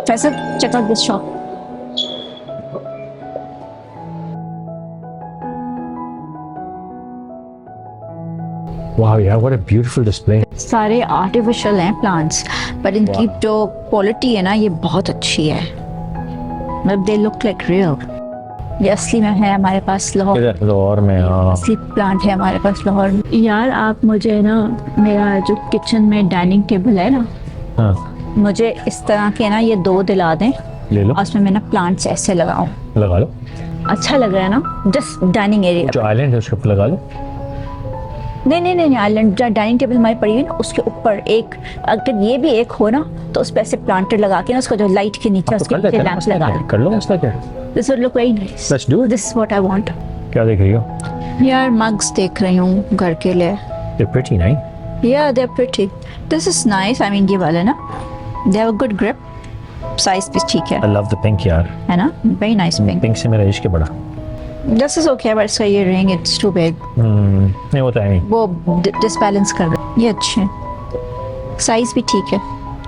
Faisal, check out this shop. Wow, yeah, what a beautiful display. सारे artificial हैं plants, पर इनकी जो क्वालिटी है ना ये बहुत अच्छी है, मतलब दे लुक लाइक रियल। ये असली में है हमारे पास लाहौर, इधर लाहौर में असली प्लांट है हमारे पास लाहौर में। यार आप मुझे ना मेरा जो किचन में डाइनिंग टेबल है ना, हाँ मुझे इस तरह के ना ये 2 दिला दें, ले लो, और उसमें मैं ना प्लांट्स ऐसे लगाऊं। लगा लो। अच्छा लग रहा है ना, जस्ट डाइनिंग एरिया। जो आइलैंड है उसके ऊपर लगा लो। नहीं, आइलैंड जो डाइनिंग टेबल हमारी पड़ी हुई है ना उसके ऊपर एक, अगर ये भी एक हो ना तो उस पे ऐसे प्लांटर लगा के ना उसका जो लाइट के नीचे उसके नीचे लैंप लगा दो। कर लो, मसला क्या? This would look very nice. Let's do it. This is what I want. क्या देख रही हो? यार मग्स देख रही हूँ घर के लिए। They're pretty, नहीं? Yeah, they're pretty. This is nice. I mean ये वाले ना, they have a good grip. Size भी ठीक है, I love the pink यार। है ना? Very nice pink. पिंक से मेरा इश्क है बड़ा। This is okay, but इसका ये ring it's too big. नहीं होता है नहीं। वो डिसबैलेंस कर रहा है। ये अच्छे हैं, साइज भी ठीक है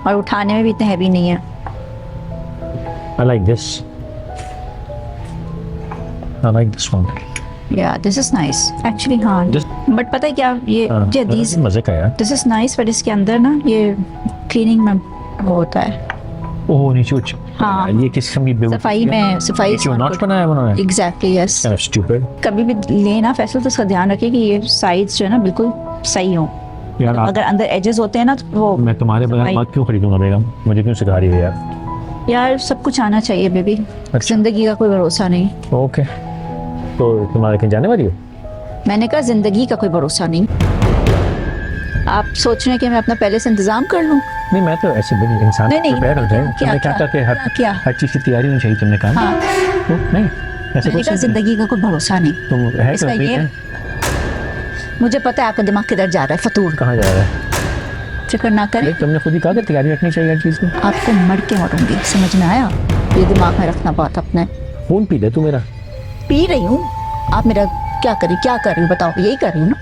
और उठाने में भी इतने हैवी नहीं है। I like this. I like this one. Yeah, this is nice. Actually हाँ, but पता है क्या ये these मजे का यार। this is nice, but इसके अंदर ना ये क्लीनिंग में वो होता है। ओह नीचे कुछ। हाँ। ये किस किस्म की सफाई में सफाई क्यों नॉच बनाया है उन्होंने? Exactly, yes. Kind of stupid. कभी भी लेना फैसल तो इसका ध्यान रखिए कि ये साइड्स जो है ना बिल्कुल सही हो। यार अगर अंदर एजेस होते हैं ना तो वो मैं तुम्हारे बगैर बात क्यों खरीदूंगा बेगम? मुझे क्यों सिखा रही हो यार? यार सब कुछ आना चाहिए बेबी, जिंदगी का कोई भरोसा नहीं। ओके, तो तुम्हारे कहीं जाने वाली हो? मैंने कहा जिंदगी का कोई भरोसा नहीं। आप सोच रहे हैं कि मैं अपना पहले से इंतजाम कर लूं? नहीं मैं तो ऐसे बिल्कुल इंसान नहीं, प्रिपेयर हो जाए। क्या- तुमने क्या क्या- करके क्या? हर चीज़ की तैयारी होनी चाहिए, तुमने कहा। हाँ, तो नहीं ऐसे मैंने कुछ कहा नहीं। जिंदगी का कोई भरोसा नहीं। तुम है इसका तो ये है। मुझे पता है आपका दिमाग किधर जा रहा है, फतूर। कहाँ जा रहा है? फिक्र ना करें, तुमने खुद ही कहा कि तैयारी रखनी चाहिए हर चीज़ की। आपको मर के मरूंगी, समझ में आया? ये दिमाग में रखना बात अपने। खून पी दे तू मेरा। पी रही हूँ, आप मेरा क्या कर रही हूँ बताओ? यही कर रही हूँ ना।